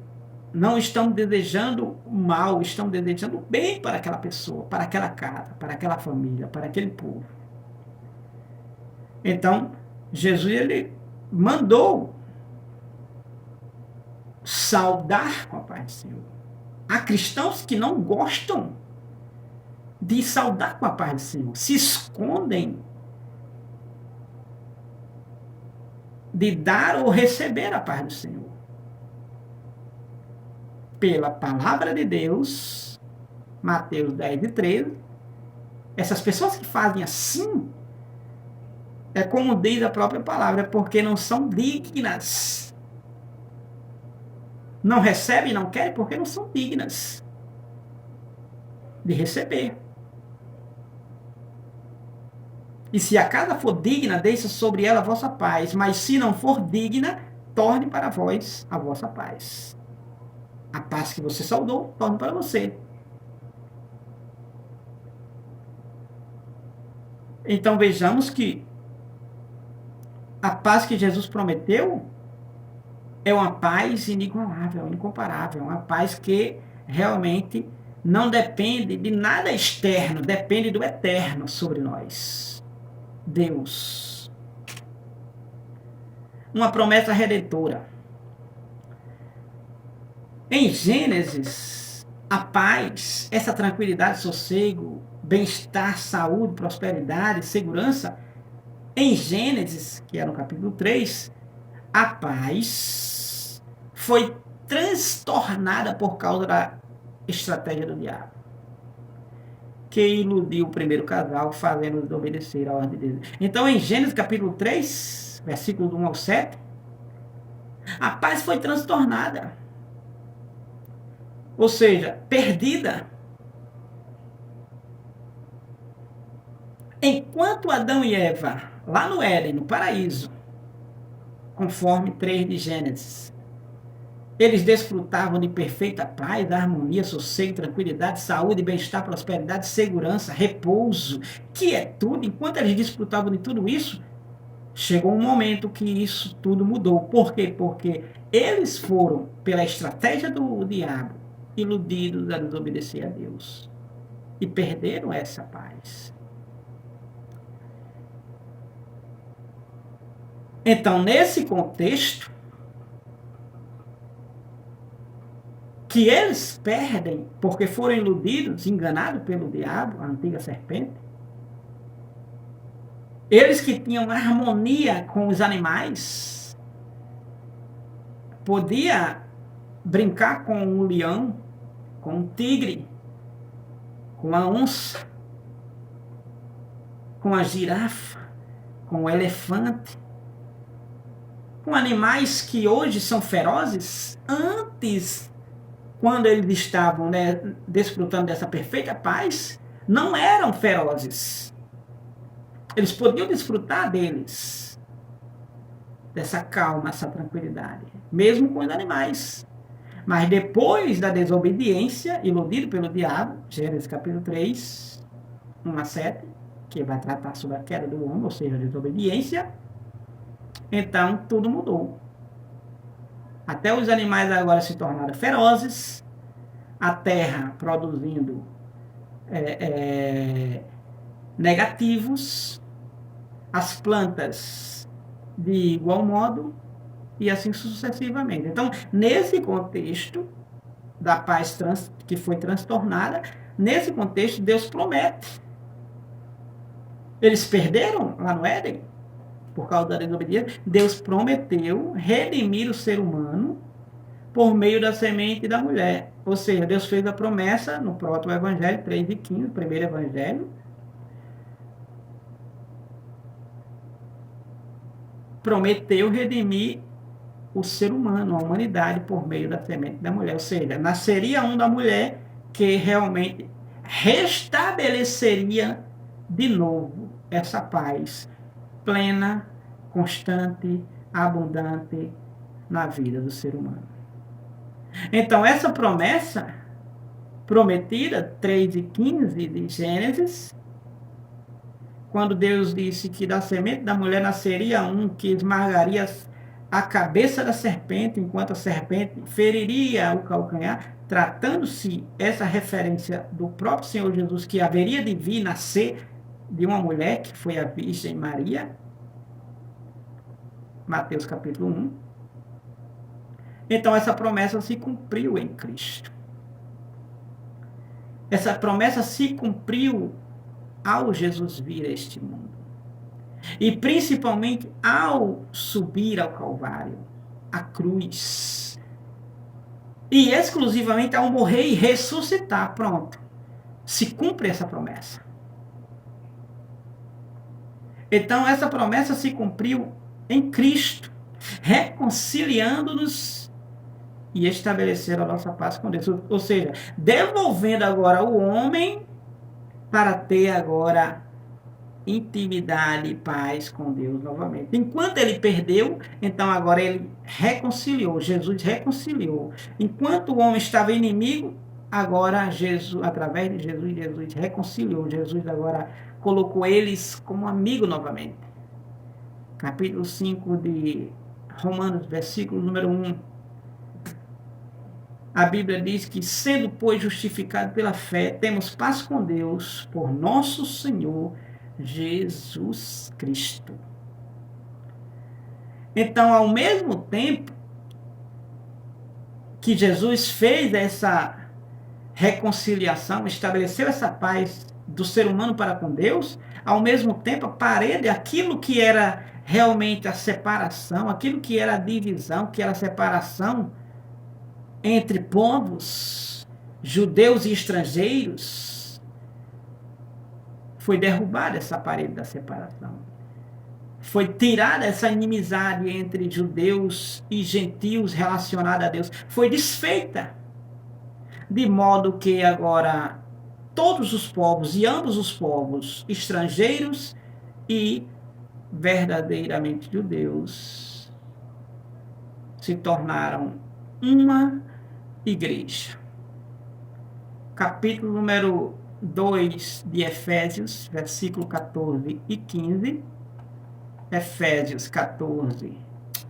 não estão desejando o mal, estão desejando o bem para aquela pessoa, para aquela casa, para aquela família, para aquele povo. Então, Jesus, ele mandou saudar com a paz do Senhor. Há cristãos que não gostam de saudar com a paz do Senhor, se escondem de dar ou receber a paz do Senhor. Pela palavra de Deus, Mateus 10 e 13, essas pessoas que fazem assim, é como diz a própria palavra, é porque não são dignas. Não recebem, não querem, porque não são dignas de receber. E se a casa for digna, deixa sobre ela a vossa paz, mas se não for digna, torne para vós a vossa paz. A paz que você saudou, torne para você. Então vejamos que a paz que Jesus prometeu é uma paz inigualável, incomparável, uma paz que realmente não depende de nada externo, depende do eterno sobre nós. Deus. Uma promessa redentora. Em Gênesis, a paz, essa tranquilidade, sossego, bem-estar, saúde, prosperidade, segurança, em Gênesis, que é no capítulo 3, a paz foi transtornada por causa da estratégia do diabo, que iludiu o primeiro casal, fazendo obedecer a ordem de Deus. Então, em Gênesis capítulo 3, versículo 1 ao 7, a paz foi transtornada. Ou seja, perdida. Enquanto Adão e Eva, lá no Éden, no paraíso, conforme 3 de Gênesis, eles desfrutavam de perfeita paz, harmonia, sossego, tranquilidade, saúde, bem-estar, prosperidade, segurança, repouso, quietude. Enquanto eles desfrutavam de tudo isso, chegou um momento que isso tudo mudou. Por quê? Porque eles foram, pela estratégia do diabo, iludidos a desobedecer a Deus. E perderam essa paz. Então, nesse contexto, que eles perdem porque foram iludidos, enganados pelo diabo, a antiga serpente, eles que tinham harmonia com os animais, podia brincar com um leão, com um tigre, com a onça, com a girafa, com o elefante, com animais que hoje são ferozes. Antes, quando eles estavam desfrutando dessa perfeita paz, não eram ferozes. Eles podiam desfrutar deles, dessa calma, essa tranquilidade, mesmo com os animais. Mas depois da desobediência, iludido pelo diabo, Gênesis capítulo 3, 1 a 7, que vai tratar sobre a queda do homem, ou seja, a desobediência, então tudo mudou. Até os animais agora se tornaram ferozes, a terra produzindo negativos, as plantas de igual modo, e assim sucessivamente. Então, nesse contexto da paz que foi transtornada, nesse contexto Deus promete. Eles perderam lá no Éden, por causa da desobediência. Deus prometeu redimir o ser humano por meio da semente da mulher. Ou seja, Deus fez a promessa no proto-evangelho 3:15, primeiro evangelho. Prometeu redimir o ser humano, a humanidade, por meio da semente da mulher. Ou seja, nasceria um da mulher que realmente restabeleceria de novo essa paz plena, constante, abundante na vida do ser humano. Então, essa promessa prometida, 3:15 de Gênesis, quando Deus disse que da semente da mulher nasceria um que esmagaria a cabeça da serpente, enquanto a serpente feriria o calcanhar, tratando-se essa referência do próprio Senhor Jesus, que haveria de vir nascer de uma mulher, que foi a Virgem Maria, Mateus capítulo 1. Então essa promessa se cumpriu em Cristo. Essa promessa se cumpriu ao Jesus vir a este mundo. E principalmente ao subir ao Calvário, à cruz. E exclusivamente ao morrer e ressuscitar. Pronto. Se cumpre essa promessa. Então essa promessa se cumpriu em Cristo, reconciliando-nos e estabelecendo a nossa paz com Deus. Ou seja, devolvendo agora o homem para ter agora intimidade e paz com Deus novamente. Enquanto ele perdeu, então agora ele reconciliou, Jesus reconciliou. Enquanto o homem estava inimigo, agora Jesus, através de Jesus reconciliou. Jesus agora colocou eles como amigo novamente. Capítulo 5 de Romanos, versículo número 1. A Bíblia diz que, sendo, pois, justificado pela fé, temos paz com Deus por nosso Senhor Jesus Cristo. Então, ao mesmo tempo que Jesus fez essa reconciliação, estabeleceu essa paz do ser humano para com Deus, ao mesmo tempo a parede, aquilo que era realmente a separação, aquilo que era a divisão, que era a separação entre povos, judeus e estrangeiros, foi derrubada essa parede da separação. Foi tirada essa inimizade entre judeus e gentios relacionada a Deus. Foi desfeita. De modo que agora todos os povos e ambos os povos, estrangeiros e verdadeiramente judeus, se tornaram uma igreja. Capítulo número 2 de Efésios, versículo 14 e 15. Efésios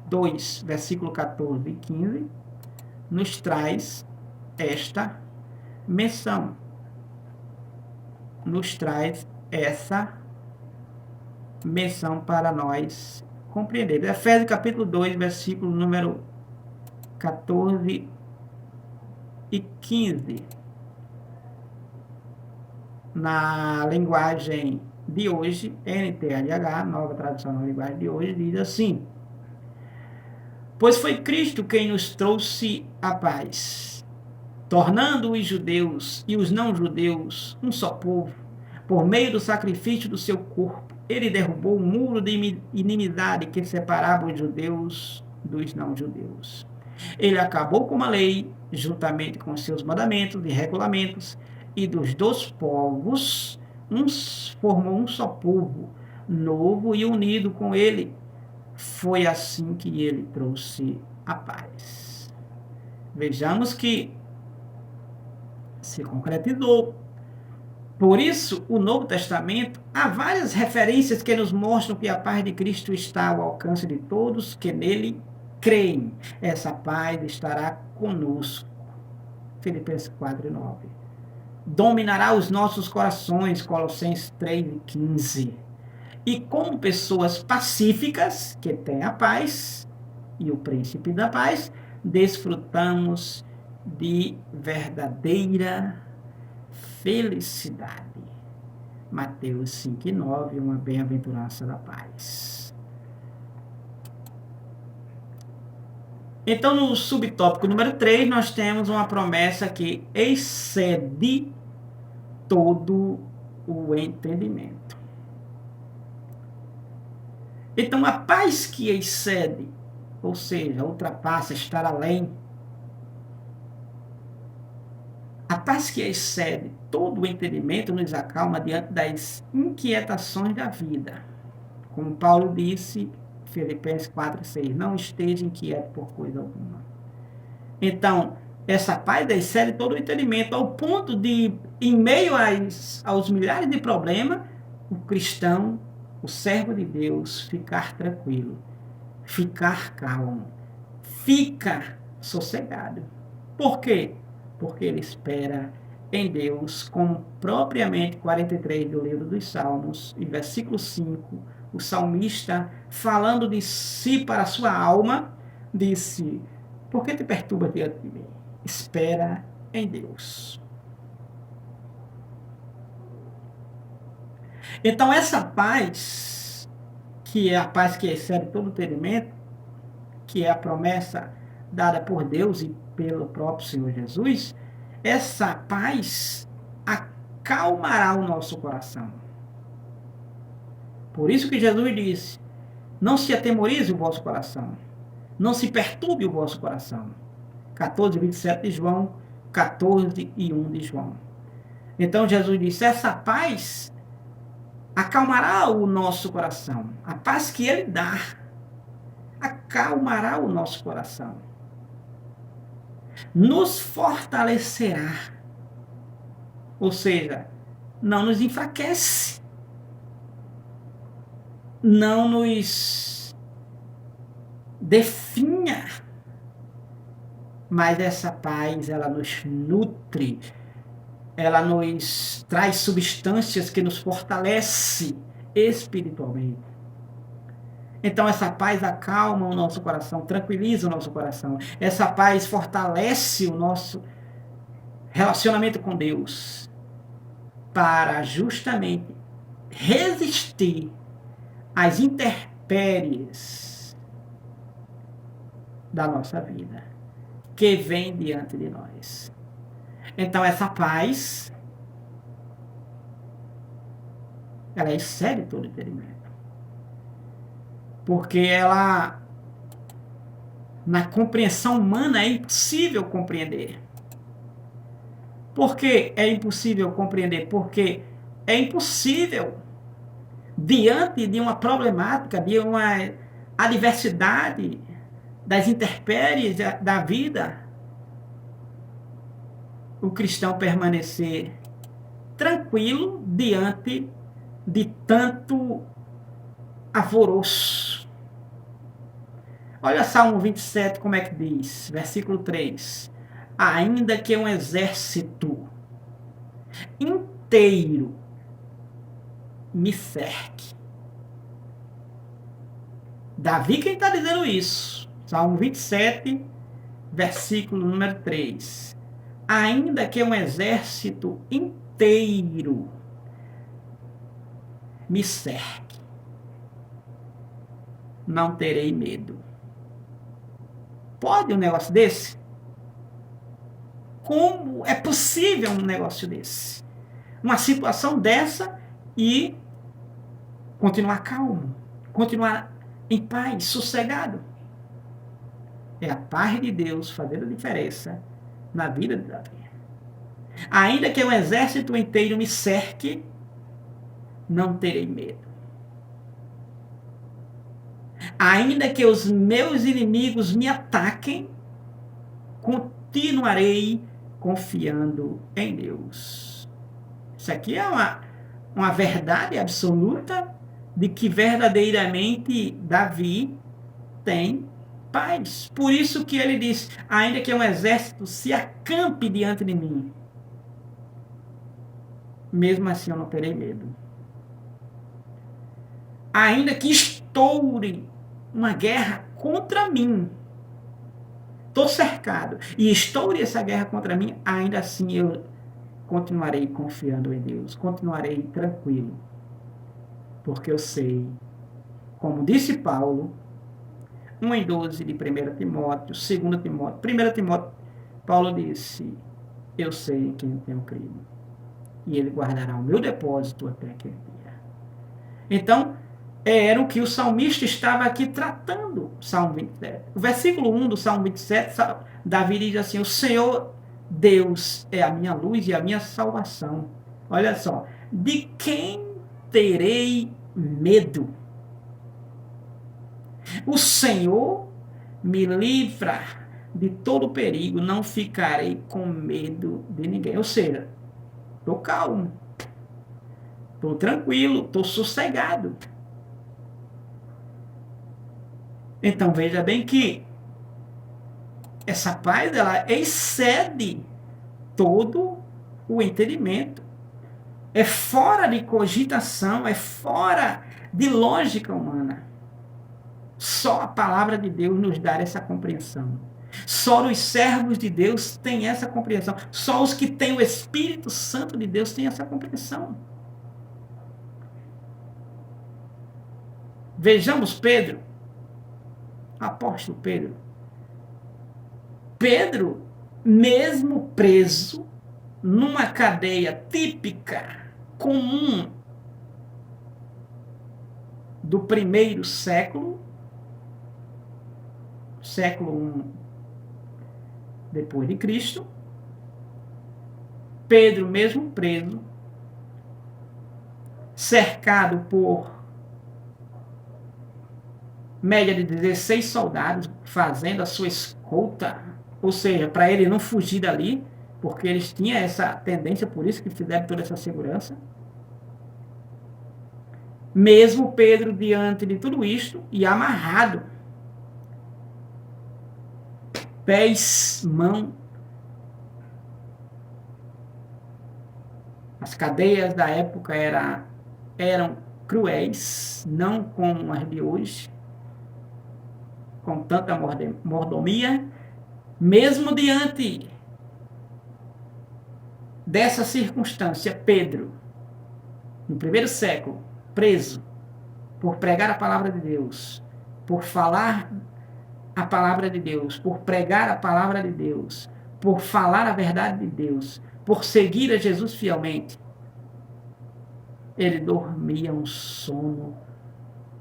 2, versículo 14 e 15, nos traz esta menção. Nos traz essa menção para nós compreender. Efésios capítulo 2, versículo número 14 e 15. Na linguagem de hoje, NTLH, nova tradução na linguagem de hoje, diz assim: pois foi Cristo quem nos trouxe a paz, tornando os judeus e os não-judeus um só povo, por meio do sacrifício do seu corpo. Ele derrubou o muro de inimizade que separava os judeus dos não-judeus. Ele acabou com a lei, juntamente com os seus mandamentos e regulamentos, e dos dois povos, formou um só povo, novo e unido com ele. Foi assim que ele trouxe a paz. Vejamos que se concretizou. Por isso, o Novo Testamento, há várias referências que nos mostram que a paz de Cristo está ao alcance de todos que nele creem. Essa paz estará conosco. Filipenses 4:9. Dominará os nossos corações, Colossenses 3:15. E como pessoas pacíficas, que têm a paz, e o príncipe da paz, desfrutamos de verdadeira felicidade. Mateus 5:9, uma bem-aventurança da paz. Então, no subtópico número 3, nós temos uma promessa que excede todo o entendimento. Então, a paz que excede, ou seja, ultrapassa, estar além, a paz que excede todo o entendimento nos acalma diante das inquietações da vida. Como Paulo disse, Filipenses 4:6, não esteja inquieto por coisa alguma. Então, essa paz excede todo o entendimento, ao ponto de, em meio aos milhares de problemas, o cristão, o servo de Deus, ficar tranquilo, ficar calmo, fica sossegado. Por quê? Porque ele espera em Deus, como propriamente 43 do livro dos Salmos, em versículo 5, o salmista, falando de si para a sua alma, disse: por que te perturba diante de mim? Espera em Deus. Então, essa paz, que é a paz que excede todo entendimento, que é a promessa dada por Deus e pelo próprio Senhor Jesus, essa paz acalmará o nosso coração. Por isso que Jesus disse: não se atemorize o vosso coração, não se perturbe o vosso coração. 14:27 de João, 14:1 de João. Então Jesus disse: essa paz acalmará o nosso coração. A paz que ele dá acalmará o nosso coração. Nos fortalecerá. Ou seja, não nos enfraquece. Não nos definha. Mas essa paz, ela nos nutre. Ela nos traz substâncias que nos fortalece espiritualmente. Então, essa paz acalma o nosso coração, tranquiliza o nosso coração. Essa paz fortalece o nosso relacionamento com Deus para justamente resistir às intempéries da nossa vida que vem diante de nós. Então, essa paz, ela excede todo entendimento. Porque ela, na compreensão humana, é impossível compreender. Por que é impossível compreender? Porque é impossível, diante de uma problemática, de uma adversidade, das intempéries da vida, o cristão permanecer tranquilo diante de tanto alvoroço. Olha Salmo 27, como é que diz, versículo 3. Ainda que um exército inteiro me cerque. Davi quem está dizendo isso. Salmo 27, versículo número 3. Ainda que um exército inteiro me cerque, não terei medo. Pode um negócio desse? Como é possível um negócio desse? Uma situação dessa e continuar calmo, continuar em paz, sossegado. É a paz de Deus fazendo a diferença na vida de Davi. Ainda que um exército inteiro me cerque, não terei medo. Ainda que os meus inimigos me ataquem, continuarei confiando em Deus. Isso aqui é uma verdade absoluta de que verdadeiramente Davi tem paz. Por isso que ele diz, ainda que um exército se acampe diante de mim, mesmo assim eu não terei medo. Ainda que estoure uma guerra contra mim, estou cercado, e estoure essa guerra contra mim, ainda assim eu continuarei confiando em Deus, continuarei tranquilo, porque eu sei, como disse Paulo, 1:12 de 1 Timóteo, 2 Timóteo, 1 Timóteo, Paulo disse, eu sei em quem eu tenho crido, e ele guardará o meu depósito até aquele dia. Então, era o que o salmista estava aqui tratando, Salmo 27. O versículo 1 do Salmo 27, Davi diz assim, o Senhor Deus é a minha luz e a minha salvação. Olha só, de quem terei medo? O Senhor me livra de todo perigo, não ficarei com medo de ninguém. Ou seja, estou calmo, estou tranquilo, estou sossegado. Então veja bem que essa paz, ela excede todo o entendimento. É fora de cogitação, é fora de lógica humana. Só a palavra de Deus nos dá essa compreensão. Só os servos de Deus têm essa compreensão. Só os que têm o Espírito Santo de Deus têm essa compreensão. Vejamos Pedro, apóstolo Pedro. Pedro, mesmo preso numa cadeia típica, comum do primeiro século, século I depois de Cristo, Pedro, mesmo preso, cercado por média de 16 soldados, fazendo a sua escolta, ou seja, para ele não fugir dali, porque eles tinham essa tendência, por isso que fizeram toda essa segurança. Mesmo Pedro, diante de tudo isto, e amarrado, pés, mão, as cadeias da época eram cruéis, não como as de hoje, com tanta mordomia. Mesmo diante dessa circunstância, Pedro, no primeiro século, preso por pregar a palavra de Deus, por falar a palavra de Deus, por pregar a palavra de Deus, por falar a verdade de Deus, por seguir a Jesus fielmente, ele dormia um sono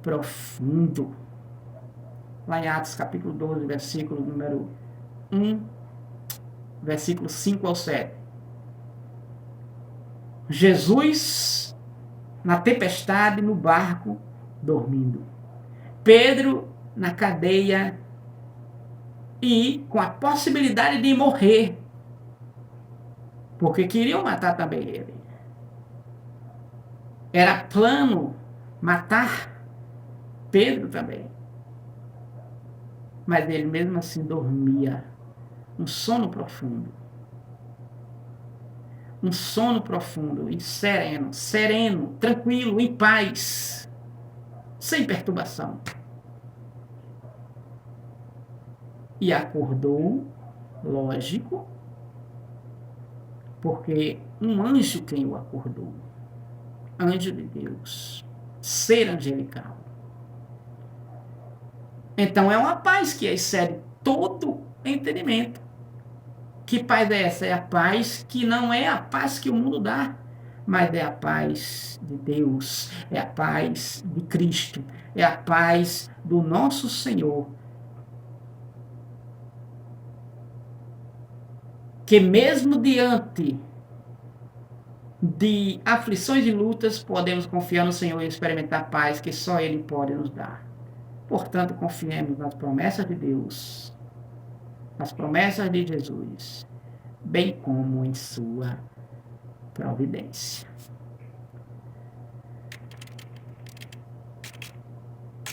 profundo. Lá em Atos capítulo 12, versículo número 1, versículo 5 ao 7. Jesus na tempestade, no barco, dormindo. Pedro na cadeia e com a possibilidade de morrer, porque queriam matar também ele. Era plano matar Pedro também. Mas ele mesmo assim dormia um sono profundo. Um sono profundo e sereno, tranquilo, em paz, sem perturbação. E acordou, lógico, porque um anjo quem o acordou. Anjo de Deus, ser angelical. Então é uma paz que excede todo entendimento. Que paz é essa? É a paz que não é a paz que o mundo dá, mas é a paz de Deus, é a paz de Cristo, é a paz do nosso Senhor. Que mesmo diante de aflições e lutas, podemos confiar no Senhor e experimentar paz que só Ele pode nos dar. Portanto, confiemos nas promessas de Deus, nas promessas de Jesus, bem como em sua providência.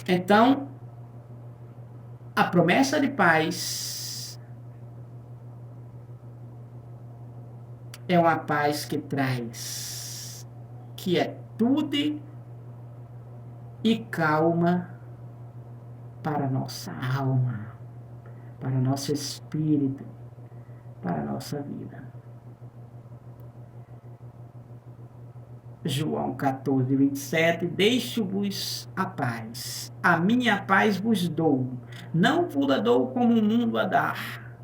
Então, a promessa de paz é uma paz que traz quietude e calma para a nossa alma, para o nosso espírito, para a nossa vida. João 14, 27, deixo-vos a paz, a minha paz vos dou, não vos a dou como o mundo a dar.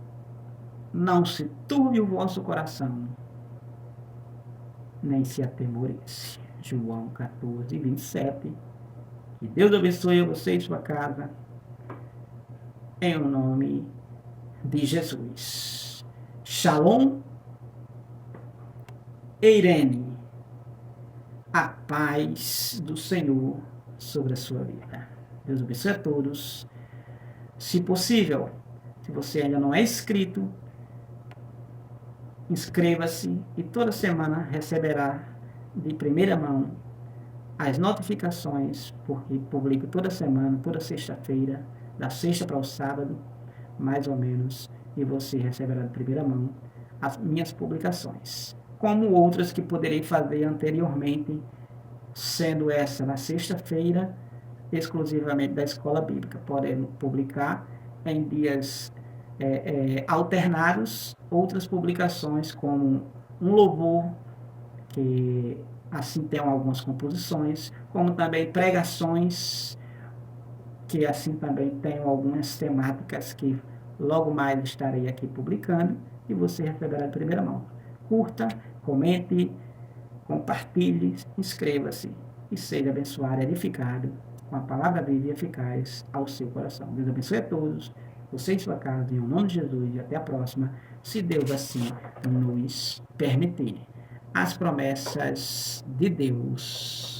Não se turbe o vosso coração, nem se atemorice. João 14, 27. Que Deus abençoe você e sua casa, em nome de Jesus. Shalom, Eirene. A paz do Senhor sobre a sua vida. Deus abençoe a todos. Se possível, se você ainda não é inscrito, inscreva-se e toda semana receberá de primeira mão as notificações, porque publico toda semana, toda sexta-feira, da sexta para o sábado, mais ou menos, e você receberá de primeira mão as minhas publicações, como outras que poderei fazer anteriormente, sendo essa na sexta-feira, exclusivamente da Escola Bíblica, podendo publicar em dias alternados outras publicações, como um louvor, que assim tem algumas composições, como também pregações, que assim também tem algumas temáticas que logo mais estarei aqui publicando, e você receberá de primeira mão. Curta, comente, compartilhe, inscreva-se e seja abençoado e edificado com a palavra viva e eficaz ao seu coração. Deus abençoe a todos, você e sua casa, em nome de Jesus, e até a próxima, se Deus assim nos permitir. As promessas de Deus